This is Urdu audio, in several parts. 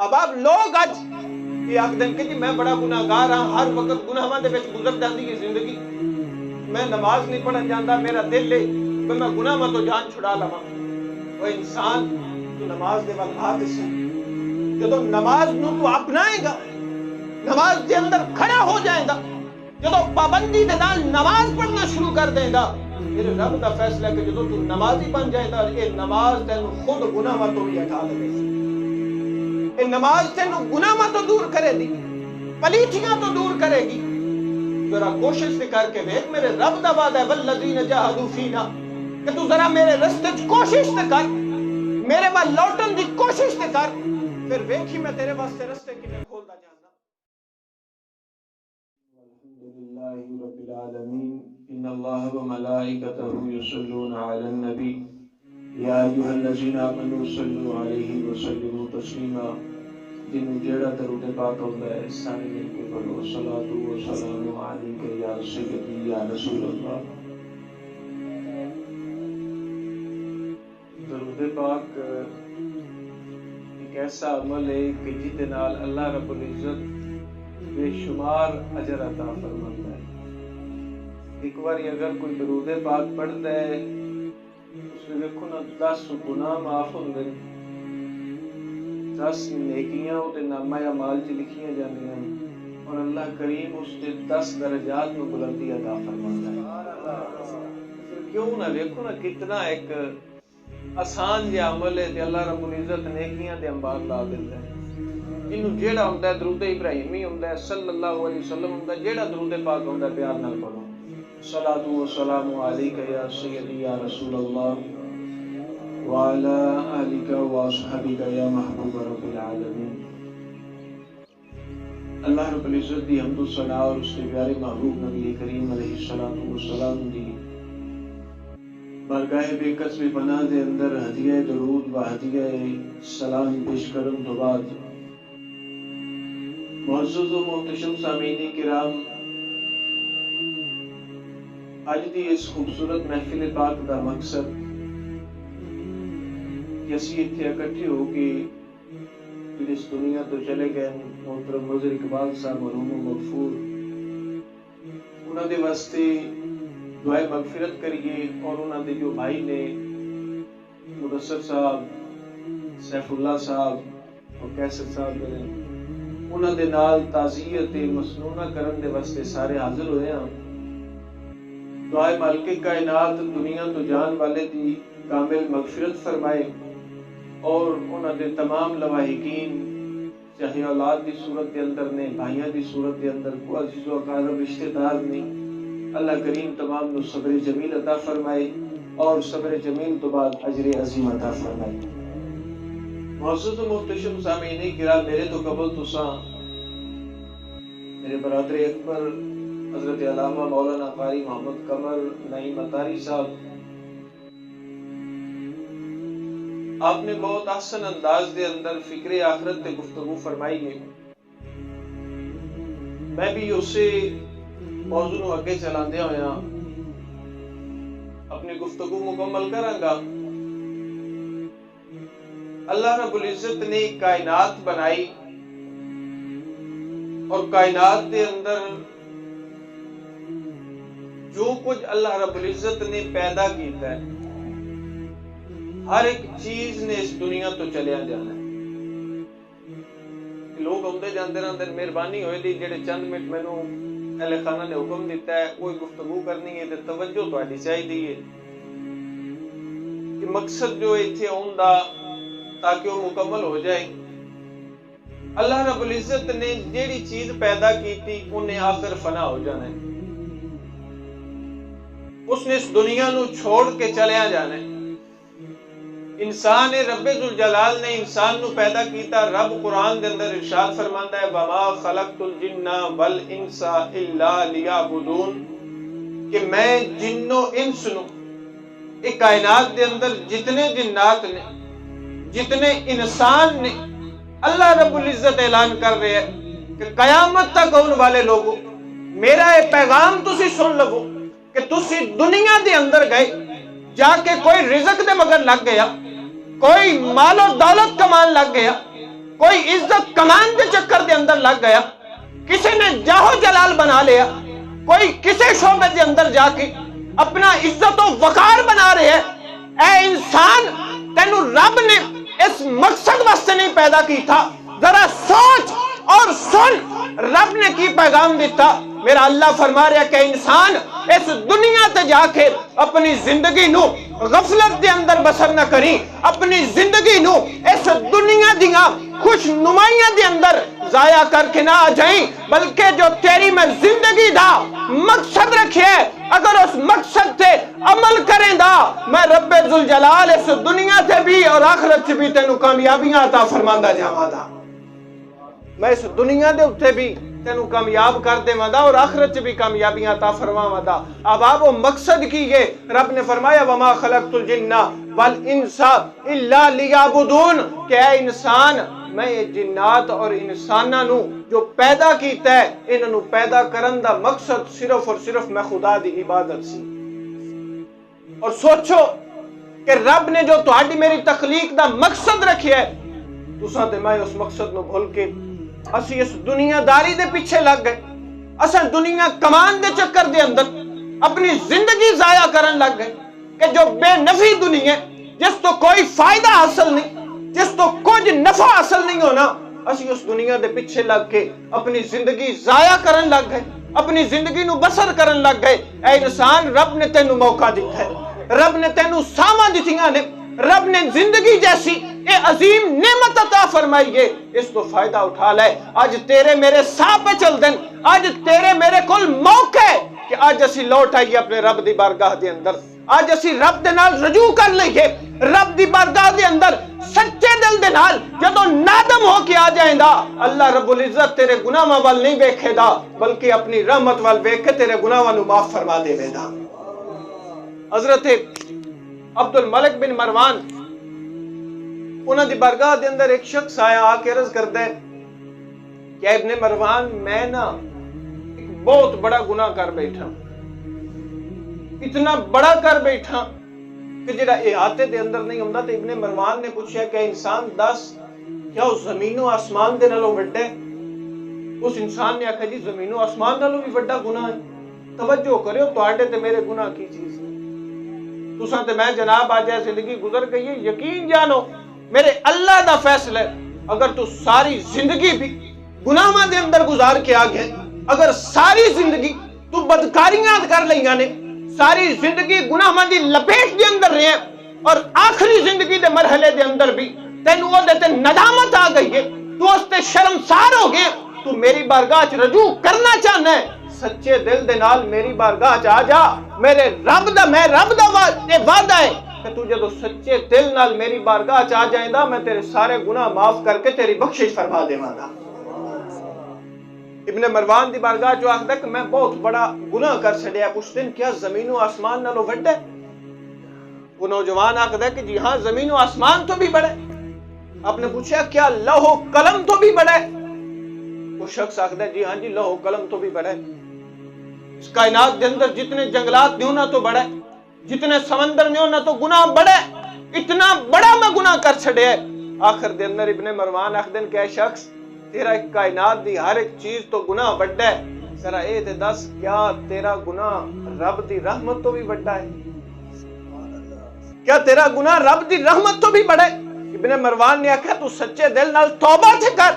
اب آپ لوگ اج یہ آخدن کہ جی میں بڑا گناہگار ہاں، ہر وقت گناہاں دے وچ گزر جاندی ہے زندگی، میں نماز نہیں پڑھن جاندا، میرا دل ہے کہ میں گناہ میں تو جان چھڑا لواں۔ وہ انسان تو نماز دے ول آ تے سی، جدو نماز نو تو اپنائے گا، نماز دے اندر کھڑا ہو جائے گا، جدو پابندی دے نال نماز پڑھنا شروع کر دے گا، میرے رب دا فیصلہ ہے کہ جدو تو نمازی بن جائے گا، یہ نماز تینوں خود گناہ تو بھی ہٹا دے گی، یہ نماز تینوں گناہ تو دور کرے گی، پلیتیاں تو دور کرے گی۔ ذرا کوشش سے کر کے دیکھ، میرے رب دا وعدہ ہے والذین جاہدوا فینا، کہ تو ذرا میرے رستے کوشش سے کر، میرے وال لوٹن دی کوشش سے کر، پھر ویکھی میں تیرے واسطے رستے کنے کھولدا جانا۔ الحمدللہ رب العالمین، ان اللہ وملائکتہ یصلون علی النبی یا ایھا الذین آمنوا صلوا علیہ وسلموا تسلیما۔ جنوں جیڑا درود پاک ہوندا ہے سارے مل کے پڑھو، صلاۃ و سلام علیک یا سیدی یا رسول اللہ۔ درود پاک ایک ایسا عمل ہے کہ جس دے نال اللہ رب العزت بے شمار اجر عطا فرماتا ہے۔ ایک بار اگر کوئی درود پاک پڑھتا ہے اس میں دیکھو نا 10 گناہ معاف ہوندے، 10 نیکیاں وہ نامہ اعمال چ لکھیاں جاندیاں، اور اللہ کریم اس کے 10 درجات میں بلندی عطا فرماتا ہے۔ کیوں نہ دیکھو نا کتنا ایک آسان جہا عمل ہے، اللہ رب العزت نیکیاں دے انبار لا دیتا ہے۔ جنوں جیڑا ہوندا ہے درود ابراہیمی ہوندا ہے صلی اللہ علیہ وسلم ہوندا ہے، جیڑا درود پاک ہوندا ہے پیار نال پڑھو، صلاۃ و سلام علیک یا سیدی یا رسول اللہ وعلی آلک واصحابک یا محبوب رب العالمین۔ اللہ رب العزت دی حمد و ثنا اور اس کے پیارے محبوب نبی کریم علیہ الصلوۃ والسلام دی بارگاہ بے قصب پناہ دے اندر ہدیہ درود و ہدیہ سلام پیش کرن تو بعد، معزز و محتشم سامعین کرام، آج دی اس خوبصورت محفل پاک دا مقصد کہ اسی اتنے اکٹھے ہو کے جڑے اس دنیا تو چلے گئے محترم نظر اقبال صاحب مرحوم مغفور، انہوں دے واسطے دعائے مغفرت کریے، اور انہوں دے جو بھائی نے مدثر صاحب، سیف اللہ صاحب اور کیسر صاحب نے انہوں دے نال تعزیت مسنونہ کرن دے واسطے سارے حاضر ہوئے ہیں۔ دعائے مالک کائنات دنیا تو جان والے دی کامل مغفرت فرمائے، اور انہوں دے تمام لواحقین چاہے اولاد دی صورت دے اندر نے، بھائیاں دی صورت دے اندر، کو عزیز و اقارب رشتہ دار نے، اللہ کریم تمام نو صبر جمیل عطا فرمائے، اور صبر جمیل تو بعد اجر عظیم عطا فرمائے۔ معزز و محتشم سامعین کرام، میرے تو قبل تساں میرے برادر اکبر حضرت علامہ مولانا قاری محمد قمر نعیم اطاری صاحب، آپ نے بہت احسن انداز دے اندر فکر آخرت تے گفتگو فرمائی ہے۔ میں بھی اسے موضوع نو اگے چلاندے ہویا اپنی گفتگو مکمل کراں گا۔ اللہ رب العزت نے کائنات بنائی، اور کائنات دے اندر جو کچھ اللہ رب العزت نے پیدا کیتا ہے، ہر ایک چیز نے اس دنیا تو چلیا جانا ہے۔ لوگ آندے جاندے رہندے، مہربانی ہوئے دی جڑے چند منٹ مینوں اہل خانہ نے حکم دیتا ہے کوئی گفتگو کرنی ہے تے توجہ تہاڈی چاہیے ہے کہ مقصد جو ایتھے آندا تاکہ وہ مکمل ہو جائے۔ اللہ رب العزت نے جیڑی چیز پیدا کیتی انہیں آخر فنا ہو جانا ہے، اس نے اس دنیا نو چھوڑ کے چلیا جانا ہے۔ انسان رب ذوالجلال نے انسان نو پیدا کیتا، رب قرآن دے اندر ارشاد فرماندا ہے وَمَا خَلَقْتُ الْجِنَّ وَالْإِنسَ إِلَّا لِيَعْبُدُونَ، کہ میں جن و انس نو، ایک کائنات دے اندر جتنے جنات نے، جتنے انسان نے، اللہ رب العزت اعلان کر رہے ہیں کہ قیامت تک آنے والے لوگوں میرا یہ پیغام تسی سن لو کہ تسی دنیا دے اندر گئے، جا کے کوئی رزق دے مگر لگ گیا، کوئی مال و دولت کمان لگ گیا، کوئی عزت کمان دے چکر دے اندر لگ گیا، کسی نے جاہو جلال بنا لیا، کوئی کسی شعبے دے اندر جا کے اپنا عزت و وقار بنا رہے ہیں۔ اے انسان، تینو رب نے اس مقصد واسطے نہیں پیدا کی تھا، ذرا سوچ اور سن رب نے کی پیغام دیتا۔ میرا اللہ فرما رہا ہے کہ انسان اس دنیا تے جا کے اپنی زندگی نو غفلت دے اندر بسر نہ کری، اپنی زندگی نو اس دنیا دیاں خوش نمائیاں دے اندر ضائع کر کے نہ آ جائیں، بلکہ جو تیری میں زندگی دا مقصد رکھے، اگر اس مقصد تے عمل کریں دا، میں رب ذوالجلال اس دنیا تے بھی اور آخرت سے بھی تینوں کامیابیاں عطا فرماندا جاواں دا۔ میں اس دنیا دے اتے بھی تینوں کامیاب کر دے ودا اور آخرت بھی کامیابیاں عطا فرماواں دا۔ اب آپ وہ مقصد کی گئے، رب نے فرمایا وما خلقت الجن والانس الا لیعبدون، کہ اے انسان میں یہ جنات اور انساناں نو جو پیدا کیتا ہے، انہاں نو پیدا کرن دا مقصد صرف اور صرف میں خدا دی عبادت سی۔ اور سوچو کہ رب نے جو تہاڈی میری تخلیق دا مقصد رکھیا ہے، تساں تے میں اس مقصد نو بھول کے اسی اس دنیا داری دے پیچھے لگ گئے، اساں دنیا کمان دے چکر دے اندر اپنی زندگی ضائع کرن لگ گئے کہ جو بے نفع دنیا جس تو کوئی فائدہ حاصل نہیں، جس تو کچھ نفع حاصل نہیں ہونا، اسی اس دنیا دے پیچھے لگ کے اپنی زندگی ضائع کرن لگ گئے، اپنی زندگی نو بسر کرن لگ گئے۔ اے انسان، رب نے تینوں موقع دیتا ہے، رب نے تینوں ساواں دتیاں نے، رب نے زندگی جیسی اے عظیم نعمت عطا فرمائی ہے، اس تو فائدہ اٹھا لے۔ آج تیرے میرے ساہ پہ چل دن، آج تیرے میرے کول موقع ہے کہ آج اسی لوٹ آئیے اپنے رب دی بارگاہ دے اندر، آج اسی رب دے نال رجوع کر لئیے، رب دی بارگاہ دے اندر سچے دل دے نال جدوں نادم ہو کے آ جائیں دا، اللہ رب العزت تیرے گناہاں وال نہیں ویکھے دا، بلکہ اپنی رحمت وال ویکھ کے تیرے گناہاں نو معاف فرما دے دا۔ حضرت عبد الملک بن مروان، انہاں دی بارگاہ دے اندر ایک شخص آیا، آ کے عرض کردا ہے کہ ابن مروان، میں نا ایک بہت بڑا گناہ کر بیٹھا، اتنا بڑا کر بیٹھا کہ جڑا احاطے دے اندر نہیں ہوندا۔ تے ابن مروان نے پوچھا کہ انسان دس، کیا اس زمین و آسمان دے نالوں وڈا ہے؟ اس انسان نے آکھا جی زمین و آسمان نالوں بھی وڈا گناہ ہے۔ توجہ کریو، تواڈے تے میرے گناہ کی چیز ہے؟ تساں تے میں جناب آج زندگی گزر گئی ہے، یقین جانو میرے اللہ دا فیصلہ ہے، اگر تو ساری زندگی بھی گناہاں دے اندر گزار کے آ گئے، اگر ساری زندگی تو بدکاریاں کر لیاں نے، ساری زندگی گناہاں دی لپیٹ دے اندر رہے، اور آخری زندگی دے مرحلے دے اندر بھی تینوں او دے تے ندامت آ گئی ہے، تو اس تے شرمسار ہو گئے، تو میری بارگاہ چ رجوع کرنا چاہنا ہے، سچے دل دے نال میری بارگاہ چ آ جا۔ میرے رب دا وعدہ ہے کہ تو جدو سچے دل نال میری بارگاہ چ آ جائیں دا، میں تیرے سارے گناہ معاف کر کے تیری بخشش فرما دیواں گا۔ ابن مروان دی بارگاہ چ آکھدا کہ میں بہت بڑا گناہ کر چھڈیا، پوچھتے ہیں کیا زمین و آسمان نالوں وڈا ہے؟ وہ نوجوان آکھدا کہ جی ہاں، زمین و آسمان تو بھی بڑا ہے۔ آپ نے پوچھا کیا لوح و قلم تو بھی بڑا ہے؟ وہ شخص آکھدا جی ہاں جی، لوح و قلم تو بھی بڑا ہے۔ اس کائنات کے اندر جتنے جنگلات نے انہاں تو بڑا ہے، جتنے سمندر نے انہاں تو گناہ بڑا ہے، اتنا بڑا میں گناہ کر چھڑے ہے۔ آخر دے اندر ابن مروان آکھدن کہ اے شخص، تیرا ایک کائنات دی ہر ایک چیز تو گناہ بڑا ہے، ذرا اے تے دس کیا تیرا گناہ رب دی رحمت تو بھی بڑا ہے؟ کیا تیرا گناہ رب دی رحمت تو بھی بڑا ہے؟ ابن مروان نے آکھا تو سچے دل نال توبہ تے کر،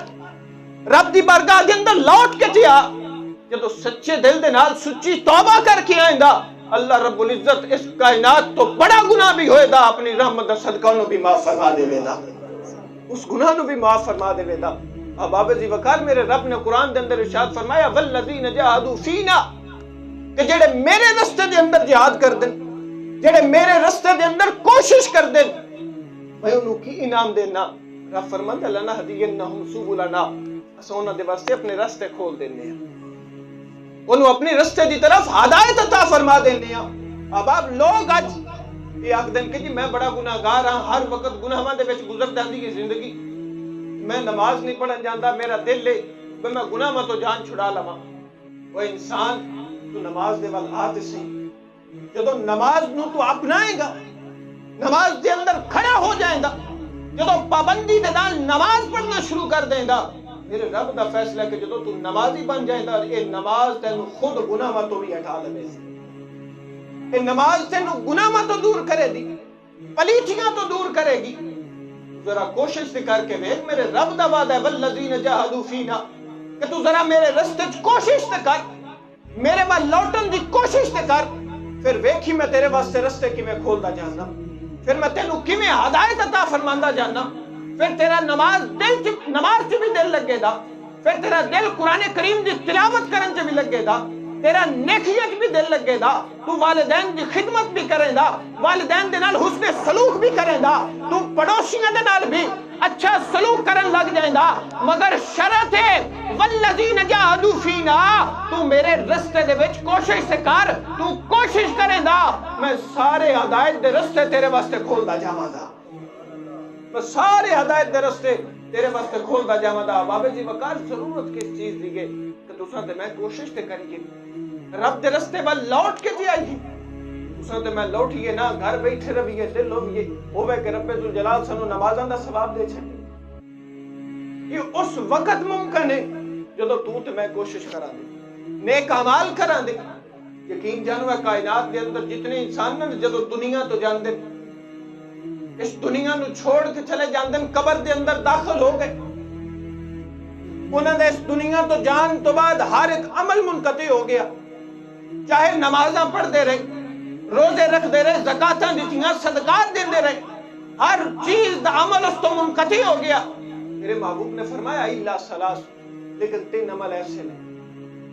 رب دی بارگاہ دے اندر لوٹ کے جا، جدو سچے دل دے نال سچی توبہ کر کے آئیں دا، اللہ رب العزت اس کائنات تو بڑا گناہ بھی ہوئے دا، اپنی رحمت دا صدقہ نو بھی معاف فرما دے وے دا، اس گناہ نو بھی معاف فرما دے وے دا۔ اب آبزی وقار میرے رب نے قرآن دے اندر ارشاد فرمایا والذین جاہدوا فینا، کہ جڑے میرے رستے دے اندر جہاد کر دیں، جڑے میرے رستے دے اندر کوشش کر دیں، میں انہوں کی انعام دینا۔ رب فرماندا لنہدینہم سبلنا، اساں انہاں دے واسطے اپنے رستے کھول دینے ہیں، انہوں اپنی رستے دی طرف ہدایت عطا فرما دینے ہیں۔ اب آپ لوگ آج یہ آکھ دیں کہ جی میں بڑا گناہگار ہاں، ہر وقت گناہاں دے وچ گزر جاندی ہے زندگی، میں نماز نہیں پڑھن جاندا، میرا دل ہے کہ میں گناہاں تو جان چھڑا لواں۔ وہ انسان تو نماز دے ول آ تے سی، جدوں نماز نو تو اپنائے گا، نماز دے اندر کھڑا ہو جائے گا، جدو پابندی دے نال نماز پڑھنا شروع کر دیں گا، میرے رب دا فیصلہ ہے کہ جدو تو نمازی بن جائے گا، یہ نماز تینوں خود گناہاں تو بھی ہٹا لے گی، یہ نماز تینوں گناہاں تو دور کرے دی، پلیتیاں تو دور کرے گی۔ ذرا کوشش سے کر کے دیکھ، میرے رب دا وعدہ ہے والذین جاہدوا فینا، کہ تو ذرا میرے رستے کوشش تے کر، میرے وال لوٹن دی کوشش تے کر، پھر ویکھی میں تیرے واسطے رستے کی میں کھولدا جانا، پھر میں تینوں کیویں ہدایت عطا فرماندا جانا، پھر تیرا نماز چ بھی دل لگے دا، پھر تیرا دل قرآن کریم دی تلاوت کرن چ بھی لگے دا، تیرا نیکیت بھی دل لگے دا، تو والدین دی خدمت بھی کریں دا، والدین دے نال حسن سلوک بھی کریں دا، تو پڑوسیاں دے نال بھی اچھا سلوک کرن لگ جائیں دا، مگر شرط ہے والذین جاہدوا فینا، تو میرے رستے دے وچ کوشش سے کر، تو کوشش کریں دا، میں سارے ہدایت دے رستے تیرے واسطے کھولدا جاواں دا، میں سارے ہدایت دے رستے تیرے واسطے کھولدا جاواں دا۔ بابے جی وقار ضرورت کس چیز دی گے کہ تساں تے میں کوشش تے کریے، رب دے رستے وال لوٹ کے جی آئیے، تساں تے میں لوٹیے نہ، گھر بیٹھے رویے، دل ہوئیے ہوے کہ رب ذوالجلال سانو نمازاں دا ثواب دے چھڈے۔ یہ اس وقت ممکن ہے جدو تو تے میں کوشش کراں دے، نیک اعمال کراں دے۔ یقین جانو ہے کائنات دے اندر جتنے انسان نے جدو دنیا تو جان دے، اس دنیا نو چھوڑ کے چلے جاندے، قبر دے اندر داخل ہو گئے، انہوں نے اس دنیا تو جان تو بعد ہر ایک عمل منقطع ہو گیا، چاہے نمازاں پڑھ دے رہے، روزے رکھ دے رہے، زکاتاں دیتیاں، صدقات دے دے رہے، ہر چیز دا عمل اس تو منقطع ہو گیا۔ میرے محبوب نے فرمایا الا ثلاث، لیکن 3 عمل ایسے نے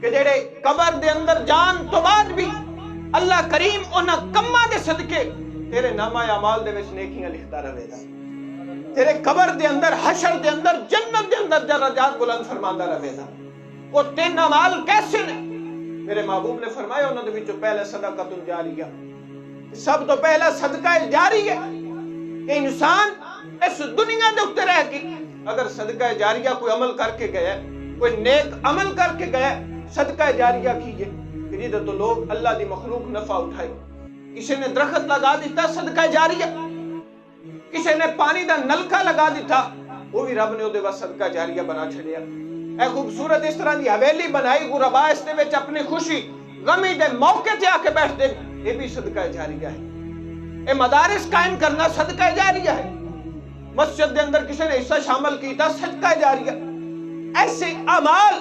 کہ جڑے قبر دے اندر جان تو بعد بھی اللہ کریم انہاں کماں دے صدقے تیرے نامہ اعمال دے وچ نیکیاں لکھدا رہے گا، تیرے قبر دے اندر، حشر دے اندر، جنت دے اندر درجات بلند فرماندا رہے گا۔ وہ 3 اعمال کیسے نے؟ میرے محبوب نے فرمایا انہاں دے وچوں پہلا صدقۃ جاریہ، سب تو پہلا صدقہ جاری ہے کہ انسان اس دنیا دے اوپر رہ کے اگر صدقہ جاریہ کوئی عمل کر کے گیا، کوئی نیک عمل کر کے گیا، صدقہ جاریہ کیجئے کہ جدے تو لوگ اللہ دی مخلوق نفع اٹھائے، کسی نے درخت لگا دیتا صدقہ جاریہ، کسی نے پانی دا نلکا لگا دیتا، وہ بھی رب نے دے واسطے صدقہ جاریہ بنا چھڑیا۔ اے خوبصورت اس طرح دی حویلی بنائی، غربا اس دے وچ اپنی خوشی غمی دے موقع تے آ کے بیٹھ دے، یہ بھی صدقہ جاریہ ہے۔ اے مدارس قائم کرنا صدقہ جاریہ ہے، مسجد دے اندر کسی نے حصہ شامل کیتا صدقہ جاریہ۔ ایسے اعمال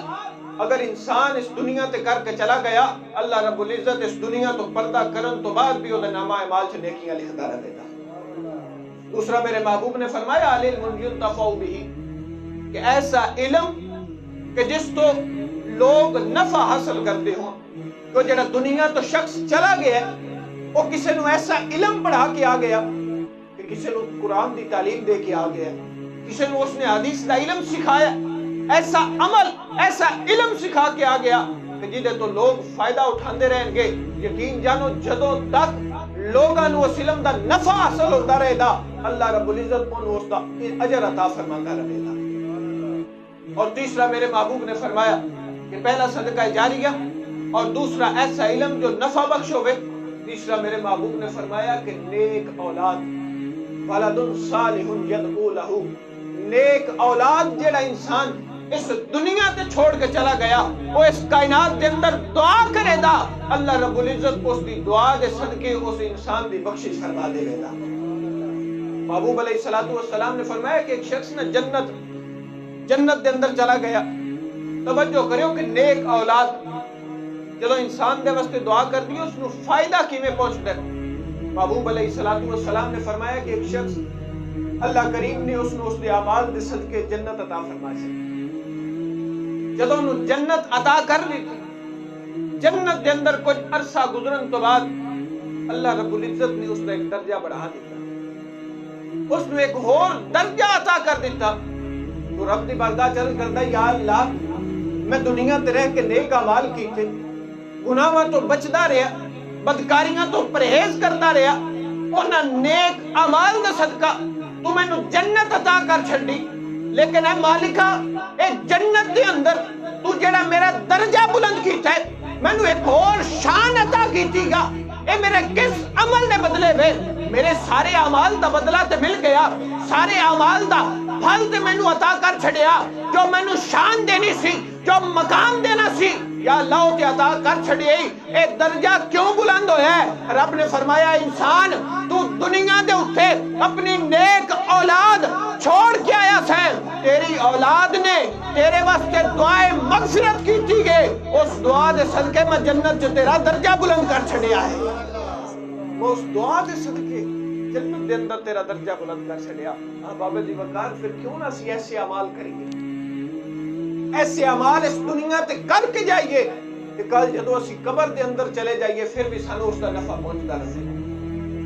اگر انسان اس دنیا تے کر کے چلا گیا، اللہ رب العزت اس دنیا تو پردہ کرن تو بعد بھی وہ نامہ اعمال سے نیکیاں لکھتا رہے گا۔ دوسرا میرے محبوب نے فرمایا علم ينتفع به، کہ ایسا علم کہ جس تو لوگ نفع حاصل کرتے ہوں، تو جڑا دنیا تو شخص چلا گیا وہ کسی نو ایسا علم پڑھا کے آ گیا کہ کسی نو قرآن دی تعلیم دے کے آ گیا، کسی نو اس نے حدیث دا علم سکھایا، ایسا عمل ایسا علم سکھا کے آ گیا کہ جدے تو لوگ فائدہ اٹھاندے رہیں گے۔ یقین جانو جدوں تک لوگاں نو اس علم دا نفع حاصل ہوتا رہے گا، اللہ رب العزت انہوں اس دا اجر عطا فرماتا رہے گا۔ اور تیسرا میرے محبوب نے فرمایا کہ پہلا صدقہ جاریہ اور دوسرا ایسا علم جو نفع بخش ہوئے، تیسرا میرے محبوب نے فرمایا کہ نیک اولاد، ولد صالح یدعو لہ، نیک اولاد جڑا انسان اس دنیا تے چھوڑ کے چلا گیا، وہ اس کائنات کے اندر دعا کرے دا، اللہ رب العزت اس دی دعا دے صدقے اس انسان دی بخشش فرما دے گا۔ محبوب علیہ السلام نے فرمایا کہ ایک شخص نے جنت دے اندر چلا گیا، توجہ کریو کہ نیک اولاد جدو انسان دے واسطے دعا کر دی اس نو فائدہ کیویں پہنچدا ہے۔ محبوب علیہ السلام نے فرمایا کہ ایک شخص اللہ کریم نے اس نو اس دے اعمال دے صدقے جنت عطا فرمائی، جدو نو جنت عطا کر لی، جنت دے اندر کچھ عرصہ گزرن تو بعد اللہ رب العزت نے اس دا ایک درجہ بڑھا دیتا، اس نو ایک اور درجہ عطا کر دیتا۔ تو رب دی بارگاہ چل کردا یا اللہ میں دنیا تے رہ کے نیک اعمال کیتے، گناہاں تو بچدا رہیا، بدکاریاں تو پرہیز کردا رہیا، انہاں نیک اعمال دا صدقہ تو میں نو جنت عطا کر چھڈی، لیکن اے مالکا اے جنت دے اندر تو جڑا میرا درجہ بلند کیتا ہے، میں نو ایک اور شان عطا کیتی گا، اے میرے کس عمل نے بدلے وے؟ میرے سارے اعمال دا بدلہ تے مل گیا، سارے اعمال دا پھل تے مینوں عطا کر چھڑیا، جو مینوں شان دینی سی، جو مقام دینا سی، یا اللہ تے عطا کر چھڑیے۔ اے درجہ کیوں بلند ہویا ہے؟ رب نے فرمایا انسان تو دنیا دے اٹھے اپنی نیک اولاد چھوڑ کے آیا سیں، تیری اولاد نے تیرے واسطے دعائے مغفرت کی تھی گے، اس دعا دے صدقے میں جنت جو تیرا درجہ بلند کر چھڑیا ہے، اس دعا دے صدقے جنت دے اندر تیرا درجہ بلند کر چھڑیا۔ بابا جی وقار پھر کیوں نہ سی ایسے اعمال کریے، ایسے اعمال اس دنیا تے کر کے جائیے کہ کل جدو اسی قبر دے اندر چلے جائیے پھر بھی سانو اس دا نفع پہنچتا رہے،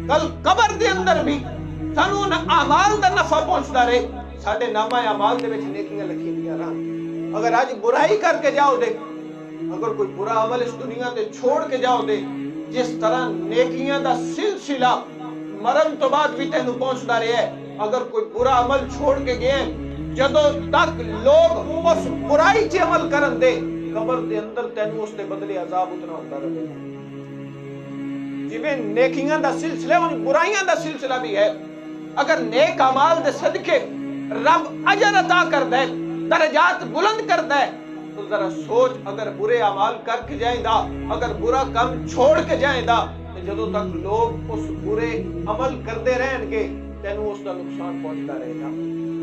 کل قبر دے اندر بھی سانو اعمال دا نفع پہنچتا رہے، ساڈے نامہ اعمال دے وچ نیکیاں لکھی دیاں رہن۔ اگر آج برائی کر کے جاؤ دے، اگر کوئی برا عمل اس دنیا تے چھوڑ کے جاؤ دے، جس طرح نیکیاں دا سلسلہ مرن تو بعد بھی تینوں پہنچتا رہے ہے، اگر کوئی برا عمل چھوڑ کے گئے جدو تک لوگ اس برائی چ عمل کرن دے، قبر دے اندر تینوں اس دے بدلے عذاب اتنا ہوتا رہے۔ جویں نیکیاں دا سلسلہ ان برائیاں دا سلسلہ بھی ہے، اگر نیک اعمال دے صدقے رب اجر عطا کر دے، درجات بلند کر دے، تو ذرا سوچ اگر برے اعمال کر کے جائیں دا، اگر برا کام چھوڑ کے جائیں دا، جدو تک لوگ اس برے عمل کرتے رہن گے تینوں اس کا نقصان پہنچتا رہے گا،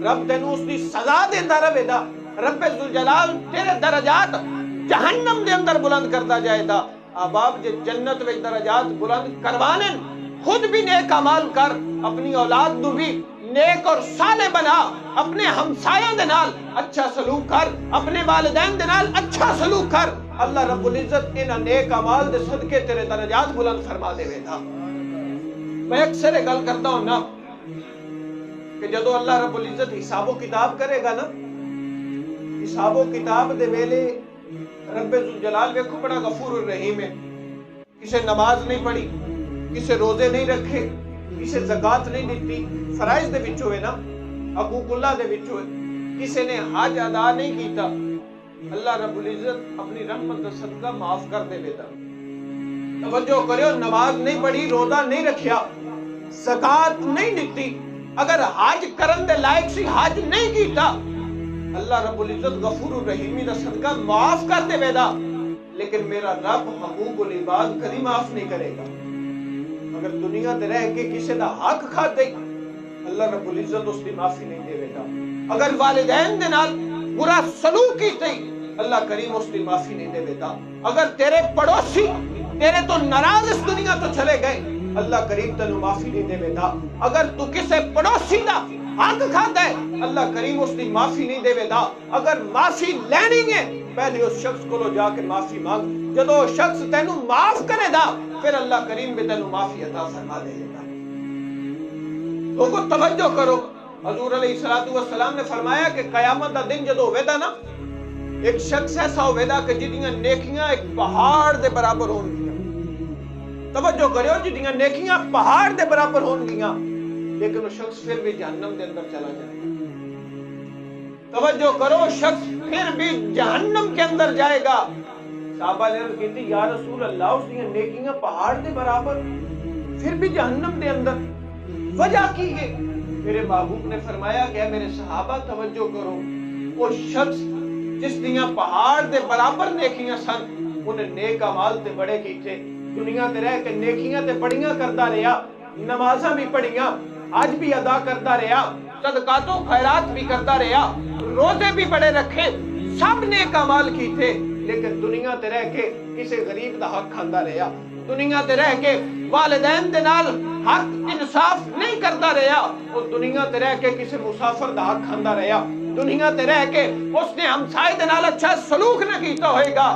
رب تینوں اس کی سزا دیتا رہے گا، رب ذوالجلال تیرے درجات جہنم دے اندر بلند کرتا جائے گا۔ احباب جے جنت وچ درجات بلند کروانے خود بھی نیک اعمال کر، اپنی اولاد نو بھی نیک اور صالح بنا، اپنے ہمسایوں دے نال اچھا سلوک کر، اپنے والدین دے نال اچھا سلوک کر، اللہ رب العزت انہاں نیک اعمال دے صدقے تیرے درجات بلند فرما دے گا۔ میں اکثر گل کرتا ہوں نا کہ جدو اللہ رب العزت حساب و کتاب کرے گا نا، حساب و کتاب دے ویلے رب ذوالجلال ویکھو بڑا غفور الرحیم ہے، کسے نماز نہیں پڑھی، کسے روزے نہیں رکھے، کسے زکات نہیں دیتی، فرائض دے وچوں ہے نا، حقوق اللہ دے وچوں ہے، کسے نے حج ادا نہیں کیتا، اللہ رب العزت اپنی رحمت دا صدقہ معاف کر دے بیٹا۔ توجہ کریو، نماز نہیں پڑھی، روزہ نہیں رکھیا، زکات نہیں دیتی، اگر حج کرن دے لائق سی حج نہیں کیتا، اللہ رب العزت غفور الرحیمی دا صدقہ معاف کر دے بیدا، لیکن میرا رب حقوق العباد کبھی معاف نہیں کرے گا۔ اگر دنیا تے رہ کے کسی دا حق کھا دے، اللہ رب العزت اس کی معافی نہیں دے بیدا۔ اگر والدین دے نال برا سلوک کیتے، اللہ کریم اس کی معافی نہیں دے بیدا۔ اگر تیرے پڑوسی تیرے تو ناراض اس دنیا تو چلے گئے، اللہ کریم تینوں معافی نہیں دے بیدا۔ اگر تو کسے پڑوسی دا حق کھاتا ہے، اللہ کریم اس کی معافی نہیں دے بیدا۔ اگر معافی لینی ہے پہلے اس شخص کو لو جا کے معافی مانگ، جدو شخص تینوں معاف کرے دا پھر اللہ کریم بھی تینوں معافی عطا فرما دے گا۔ لوگوں توجہ کرو، حضور علیہ السلام نے فرمایا کہ قیامت دا دن جدو ہوئے دا نا، ایک شخص ایسا ہوئے دا کہ جدیاں نیکیاں ایک پہاڑ دے برابر ہون گیاں۔ توجہ کریو، جدیاں نیکیاں پہاڑ دے برابر ہون گیاں، لیکن وہ شخص پھر بھی جہنم دے اندر چلا جائے گا۔ توجہ کرو، شخص پھر بھی جہنم کے اندر جائے گا۔ صحابہ نے عرض کی تھی یا رسول اللہ، اس دیا نیکیاں پہاڑ دے برابر پھر بھی جہنم دے اندر، وجہ کی ہے؟ میرے محبوب نے فرمایا کہ میرے صحابہ توجہ کرو، وہ شخص جس دیا پہاڑ دے برابر نیکیاں سن، انہیں نیک اعمال تے بڑے کیتے، دنیا تے رہ کے نیکیاں تے بڑیاں کرتا رہا، نمازاں بھی پڑھیاں، آج بھی ادا کرتا رہا، صدقات و خیرات بھی کرتا رہا، روزے بھی بڑے رکھے، سب نیک اعمال کیتے، لیکن دنیا تے رہ کے کسی غریب دا حق کھاندا رہا، دنیا تے رہ کے والدین دے نال حق انصاف نہیں کرتا رہا، وہ دنیا تے رہ کے کسی مسافر دا حق کھاندا رہا، دنیا تے رہ کے اس نے ہمسائے دے نال اچھا سلوک نہ کیتا ہوئے گا،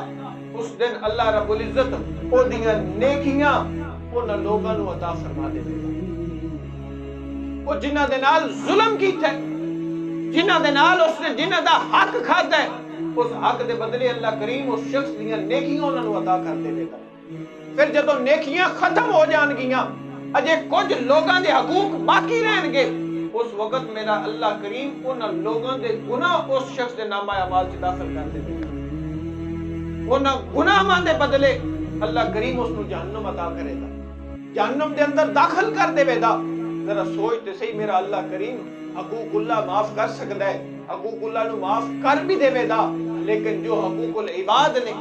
اس دن اللہ رب العزت او دیاں نیکیاں انہاں لوگاں نو عطا فرما دے گا۔ وہ جنہ دے نال ظلم کیتا ہے، جنہ دے نال اس نے جنہ دا حق کھاتا ہے، اس حق دے بدلے اللہ کریم اس شخص دیاں نیکیاں انہاں نو عطا کر دے گا۔ پھر جدو نیکیاں ختم ہو جان گیاں، اجے کچھ لوگاں دے حقوق باقی رہن گے، اس وقت میرا اللہ کریم انہاں لوگاں دے گناہ اس شخص دے نامہ اعمال چ داخل کر دے گا۔ انہاں گناہاں دے بدلے اللہ کریم اس نو جہنم عطا کرے گا۔ جہنم دے اندر داخل کر دے دا. ذرا سوچ تے صحیح میرا اللہ کریم حقوق اللہ معاف کر سکتا ہے, حقوق اللہ نو معاف کر بھی دے دا, لیکن جو حقوق العباد نے,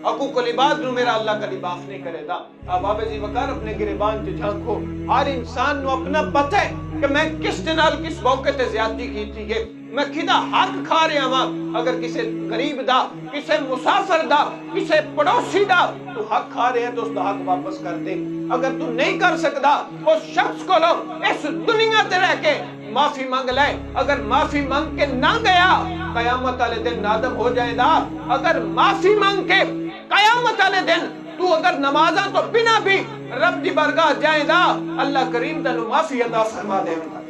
حقوق العباد نو میرا اللہ کبھی معاف نہیں کرے دا. اب ذی وقار اپنے گریبان چ جھانکو. ہر انسان نو اپنا پتہ ہے کہ میں کس دے نال کس موقع تے زیادتی کیتی ہے, میں کدا حق کھا رہا ہاں. اگر کسی غریب دا, کسی مسافر دا, کسی پڑوسی دا تو حق کھا رہے ہیں تو اس دا حق واپس کر دے. اگر تو نہیں کر سکتا اس شخص کو لو اس دنیا تے رہ کے معافی مانگ لے. اگر معافی مانگ کے نہ گیا قیامت والے دن نادم ہو جائے گا. اگر معافی مانگ کے قیامت والے دن تو اگر نمازاں تو بنا بھی رب دی بارگاہ جائے گا, اللہ کریم تینوں معافی عطا فرما دے گا.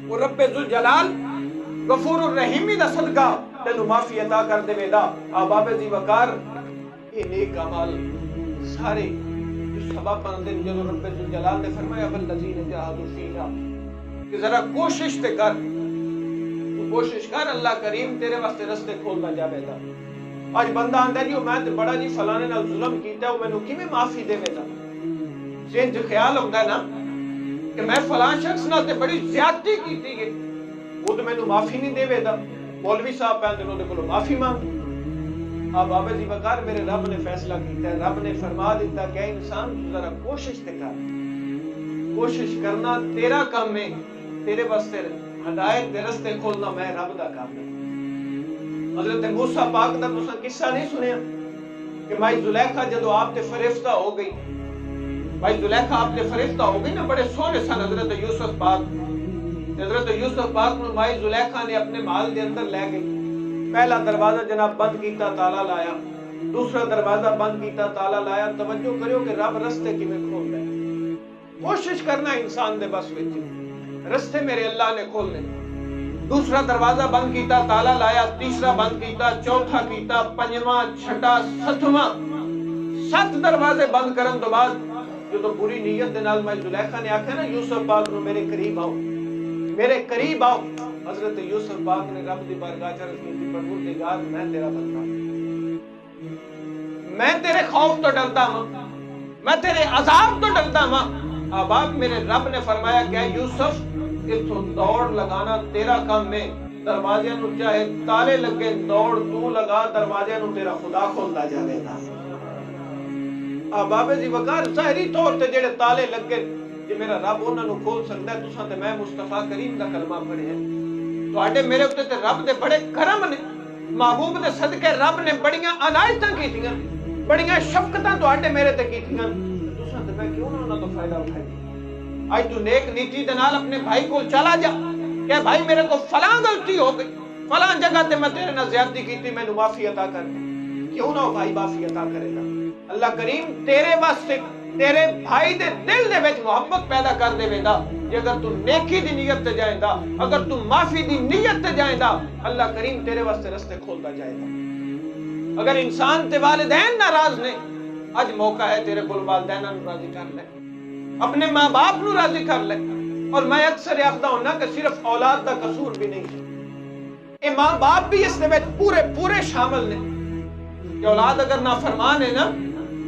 وہ رب ذوالجلال غفور الرحیم دا صدقہ تینوں معافی عطا کر دے گا. احباب ذی وقار یہ نیک اعمال سارے سبب بندے جو رب ذوالجلال نے فرمایا والذین جاہدوا فینا, کہ ذرا کوشش تے کر, تو کوشش کر, اللہ کریم تیرے واسطے رستے کھولتا جاوے گا. آج بندہ آندا جی میں تے بڑا جی فلانے نال ظلم کیتا ہے, مینوں کیویں معافی دے گا. ذہن چ خیال ہوندا ہے نا کہ میں فلاں شخص نال تے بڑی زیادتی کیتی ہے, وہ تو مینوں معافی نہیں دے گا. مولوی صاحب پہندے نے کولوں معافی مانگ. اب آبے ذی وقار میرے رب نے فیصلہ کیتا ہے, رب نے فرما دیتا کہ انسان ذرا کوشش تے کر. کوشش کرنا تیرا کام ہے, تیرے واسطے ہدایت دے رستے کھولنا میں رب دا کام ہے. حضرت موسیٰ پاک دا تساں قصہ نہیں سنیا کہ مائی زلیخا جدو آپ تے فریفتہ ہو گئی, مائی زلیخا آپ تے فریفتہ ہو گئی نا, بڑے سونے سن حضرت یوسف پاک. حضرت یوسف پاک نو مائی زلیخا نے اپنے محل دے اندر لے گئی. پہلا دروازہ جناب بند کیتا تالا لایا, دوسرا دروازہ بند کیتا تالا لایا. توجہ کریو کہ رب رستے کیویں کھولدا ہے. کوشش کرنا انسان دے بس وچ, رستے میرے اللہ نے کھولنے. دوسرا دروازہ بند کیتا تالا لایا, تیسرا بند کیتا, چوتھا کیتا, پنجواں, چھٹا, ستواں, 7 دروازے بند کرن تو بعد جو تو پوری نیت دے نال میں زلیخا نے آکھیا نا یوسف پاک نو میرے قریب آؤ, میرے قریب آؤ. حضرت یوسف پاک نے رب دی بارگاہ چ عرض کیتی پروردگار میں تیرا بندہ, میں تیرے خوف تو ڈرتا ہوں, میں تیرے عذاب تو ڈرتا ہوں. اب آپ میرے رب نے فرمایا کہ یوسف اتھوں دوڑ لگانا تیرا کام ہے, دروازے نو چاہے تالے لگے دوڑ تو لگا, دروازے نو تیرا خدا کھولتا جاوے گا. اب ذی وقار ظاہری طور تے جڑے تالے لگے کہ میرا رب انہاں نو کھول سکدا ہے. تساں تے میں مصطفیٰ کریم دا کلمہ پڑھیا, تواڈے میرے اوتے تے رب دے بڑے کرم نے, محبوب دے صدقے رب نے بڑیاں عنایتاں کیتیاں, بڑیاں شفقتاں تواڈے میرے تے کیتیاں. تساں تے میں کیوں نہ انہاں تو فائدہ اٹھائی. آج تو نیک نیتی دے نال اپنے بھائی کو چلا جا کہ بھائی میرے کو فلاں غلطی ہو گئی, فلاں جگہ تے میں تیرے نال زیادتی کیتی, مینوں معافی عطا کر دے. کیوں نہ بھائی معافی عطا کرے گا. اللہ کریم تیرے واسطے تیرے بھائی دے دل دے وچ محبت پیدا کر دے گا. کہ اگر تو نیکی دی نیت تے جائے گا, اگر تو معافی دی نیت تے جائے گا, اللہ کریم تیرے واسطے رستے کھولتا جائے گا. اگر انسان تے والدین ناراض نے, اج موقع ہے تیرے کول والدین نوں راضی کر لے, اپنے ماں باپ نو راضی کر لے. اور میں اکثر آخدا ہوں کہ صرف اولاد دا قصور بھی نہیں, اے ماں باپ بھی اس دے وچ پورے شامل نے. کہ اولاد اگر نافرمان ہے نا,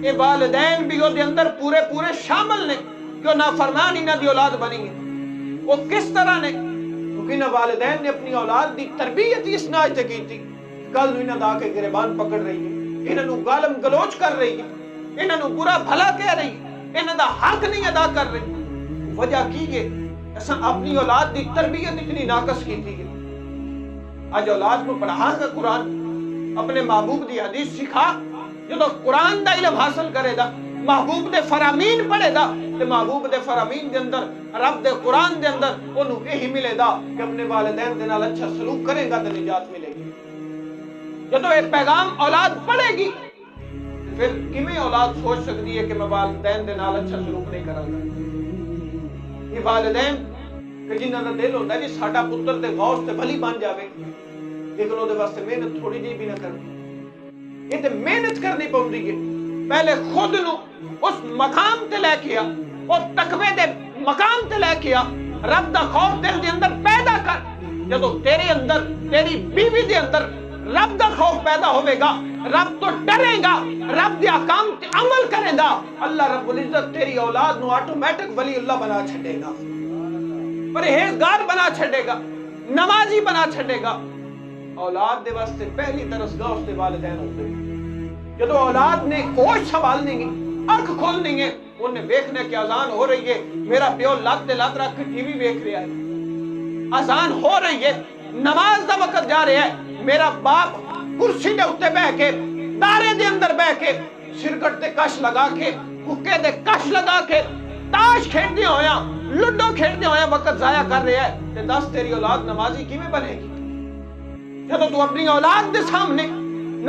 اے والدین بھی اودے اندر پورے شامل نے کہ نافرمان انہاں دی اولاد بنی ہے. وہ کس طرح نے, کیونکہ نہ والدین نے اپنی اولاد دی تربیت اس ناج تے کیتی. کل انہاں دا کے گریبان پکڑ رہی ہے, انہاں نو گالم گلوچ کر رہی ہے, انہاں نو برا بھلا کہہ رہی ہے, انہاں دا حق نہیں ادا کر رہی. وجہ کی ہے اساں اپنی اولاد دی تربیت اتنی ناقص کیتی ہے. اج اولاد کو پڑھا کر قرآن, اپنے محبوب دی حدیث سکھا. جدو قرآن دا علم حاصل کرے دا, محبوب دے فرامین پڑھے دا, تے محبوب دے فرامین دے اندر, رب دے قرآن دے اندر انہوں یہی ملے دا کہ اپنے والدین دے نال اچھا سلوک کرے گا تے نجات ملے گی. جدو یہ پیغام اولاد پڑھے گی, پھر کیویں اولاد سوچ سکتی ہے کہ میں والدین دے نال اچھا سلوک نہیں کراں گا. یہ والدین کہ جنہاں دا دل ہوندا ہے جی ساڈا پتر تے غوث تے بھلی بن جاوے, لیکن او دے واسطے محنت تھوڑی جی بھی نہ کرنی. یہ تے محنت کرنی پوندی ہے. پہلے خود نو اس مقام تے لے کے آ, اور تقوی دے مقام تے لے کے آ, رب دا خوف دل دے اندر پیدا کر. جدو تیرے اندر, تیری بیوی دے اندر رب دا خوف پیدا ہوئے گا، رب تو ڈرے گا، رب دے احکام تے عمل کرے گا، اللہ رب العزت تیری اولاد نو آٹومیٹک ولی اللہ بنا چھڑے گا، پرہیزگار بنا چھڑے گا، نمازی بنا چھڑے گا۔ اولاد دے واسطے پہلی درسگاہ اس دے والدین ہوتے ہیں۔ جدو اولاد نے ہوش سنبھالنی گی، اکھ کھولنی ہے، انہیں دیکھنے کی اذان ہو رہی ہے، میرا پیو لات دے لات رکھ کے ٹی وی دیکھ رہا ہے، اذان ہو رہی ہے، نماز دا وقت جا رہا ہے، میرا باپ کرسی دے اتے بہ کے دارے دے اندر بہ کے سرکٹ تے کش لگا کے حکے دے کش لگا کے تاش کھیڑ دیا ہویا، لڈو کھیڑ دیا ہویا وقت ضائع کر رہا ہے، تے دس تیری اولاد نمازی کی میں بنے گی؟ جب تو اپنی اولاد دے سامنے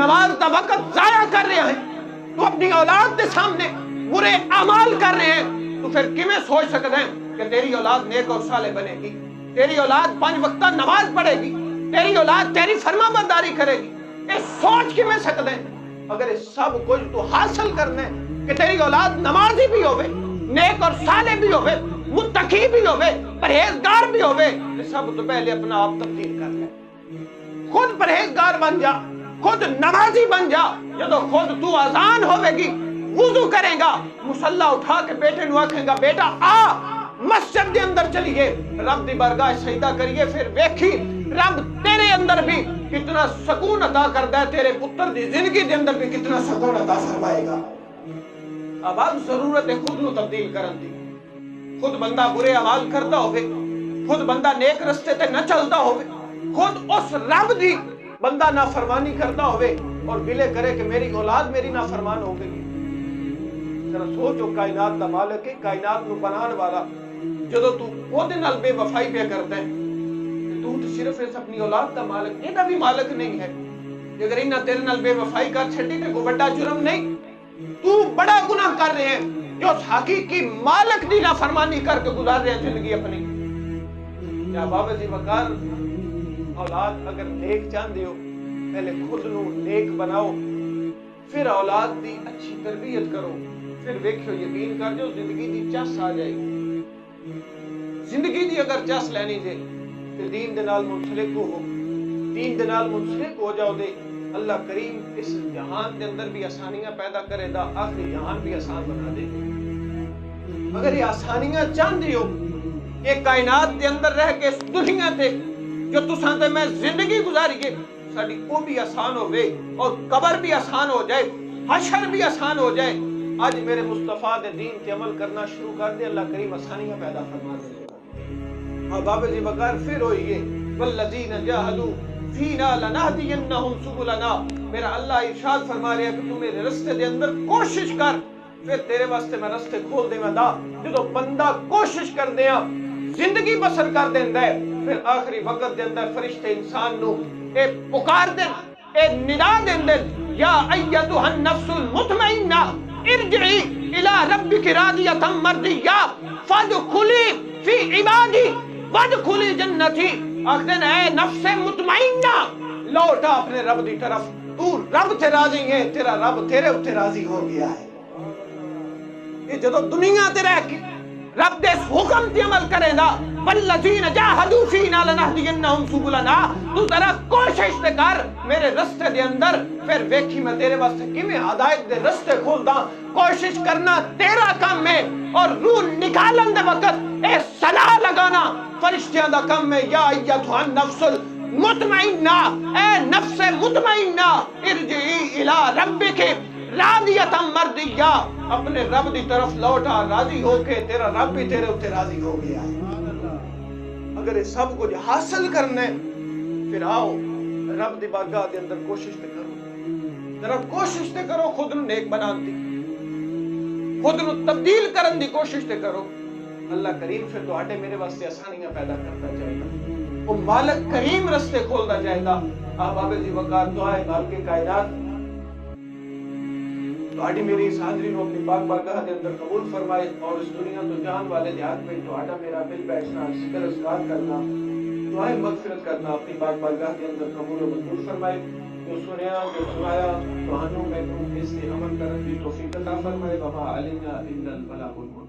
نماز دا وقت ضائع کر رہے ہیں، تو اپنی اولاد دے سامنے برے اعمال کر رہے ہیں، تو پھر کیویں سوچ سکتے ہیں کہ تیری اولاد نیک اور صالح بنے گی، تیری اولاد 5 وقتہ نماز پڑھے گی، تیری اولاد تیری فرما برداری کرے گی؟ یہ سوچ کیویں سکتے ہیں؟ اگر یہ سب کچھ تو حاصل کرنا ہے کہ تیری اولاد نمازی بھی ہوئے، نیک اور صالح بھی ہوئے، متقی بھی ہوئے، پرہیزگار بھی ہوئے، یہ سب تو پہلے اپنا آپ تبدیل کر لے، خود پرہیزگار بن جا، خود نمازی بن جا۔ جدو خود تو اذان ہوئے گی، وضو کرے گا، مصلا اٹھا کے بیٹے نو آکھے گا بیٹا آ مسجد دے اندر چلیے، رب دی بارگاہ سجدہ کریے، پھر ویکھی رب تیرے اندر بھی کتنا سکون عطا کردا ہے، تیرے پتر دی زندگی دے اندر بھی کتنا سکون عطا فرمائے گا۔ اب ضرورت ہے خود نو تبدیل کرن دی۔ خود بندہ برے اعمال کرتا ہوئے، خود بندہ نیک رستے تے نہ چلتا ہوئے، خود اس رب دی بندہ نافرمانی کرتا ہوئے اور گلے کرے کہ میری اولاد میری نافرمان ہو گئی۔ ذرا سوچو، کائنات دا مالک ہے، کائنات نو بنان والا، جدو تو او دے نال بے وفائی پہ کرتا ہے، تو صرف اس اپنی اولاد دا مالک، یہ بھی مالک نہیں ہے۔ اگر انہاں تیرے نال بے وفائی کر چھڈی تے کوئی بڑا جرم نہیں، تو بڑا گناہ کر رہے ہیں جو حقیقی مالک دی نافرمانی کر کے گزار رہے ہیں زندگی اپنی۔ یا بابا جی وقار، اولاد اگر نیک چاہتے ہو، پہلے خود نو نیک بناؤ، پھر اولاد دی اچھی تربیت کرو، پھر ویکھو یقین کر جو زندگی دی چس آ جائے گی۔ زندگی دی اگر چس لینی جے تے دین دے نال منسلک ہو، دین دے نال منسلک ہو جاؤ دے، اللہ کریم اس جہان دے اندر بھی آسانیاں پیدا کرے دا، آخری جہان بھی آسان بنا دے۔ اگر یہ آسانیاں چاہتے ہو کہ کائنات دے اندر رہ کے اس دنیا تے جو تساں تے میں زندگی گزاریے ساڈی وہ بھی آسان ہوئے اور قبر بھی آسان ہو جائے، حشر بھی آسان ہو جائے، آج میرے مصطفیٰ دے دین تے عمل کرنا شروع کر دے، اللہ کریم آسانیاں پیدا فرما دے۔ اور بابا جی بغیر پھر ہوئیے والذین جاہدوا فینا لنہدینہم سبلنا، میرا اللہ ارشاد فرما رہا ہے کہ تو میرے رستے دے اندر کوشش کر، پھر تیرے واسطے میں رستے کھول دے دا۔ جدو بندہ کوشش کر دیا، زندگی بسر کر دیندا ہے، پھر آخری وقت دے اندر فرشتے انسان نو اے پکار دین، اے ندا دین دین، یا ایتھا النفس المطمئنہ ارجعی الی ربک راضیۃ مرضیہ فادخلی فی عبادی وادخلی جنتی۔ آخدین اے نفس مطمئنہ لوٹا اپنے رب دی طرف، تو رب تے راضی ہے، تیرا رب تیرے اتے راضی ہو گیا ہے۔ یہ جدو دنیا تے رہ کے رب دے حکم تے عمل کرے گا، والذین جاہدوا فینا لنہدینہم سبلنا، تو ذرا کوشش تے کر میرے رستے دے اندر، پھر ویکھی میں تیرے واسطے کیویں ہدایت دے رستے کھولدا۔ کوشش کرنا تیرا کام ہے اور روح نکالن دے وقت اے صلاح لگانا فرشتیاں دا کام ہے۔ یا ایتھا النفس المطمئنہ، اے نفس مطمئنہ ارجعی الی ربک راضیۃ مرضیہ، اپنے رب دی طرف لوٹا راضی ہو کے، تیرا رب بھی تیرے اوتے راضی ہو گیا ہے۔ اگر یہ سب کچھ حاصل کرنا ہے، پھر آؤ رب دی بارگاہ دے اندر کوشش تے کرو، ذرا کوشش تے کرو خود نو نیک بنان دی، خود نو تبدیل کرن دی کوشش تے کرو۔ اللہ کریم پھر تواڈے میرے واسطے آسانیاں پیدا کرتا جائے گا، وہ مالک کریم رستے کھولتا جائے گا۔ احباب جی وقار دعائے مالک کائنات، تواڈی میری اس حاضری نو اپنی پاک بارگاہ دے اندر قبول فرمائے، اور اس دنیا تو جان والے دیہات میں تواڈا میرا مل بیٹھنا، ذکر اذکار کرنا، دعائیں مغفرت کرنا اپنی پاک بارگاہ کے اندر قبول و منظور فرمائے۔ جو سنیا جو سنایا تہانوں میں اس کے عمل کرنے کی توفیق عطا فرمائے۔ وما علینا الا البلاغ المبین۔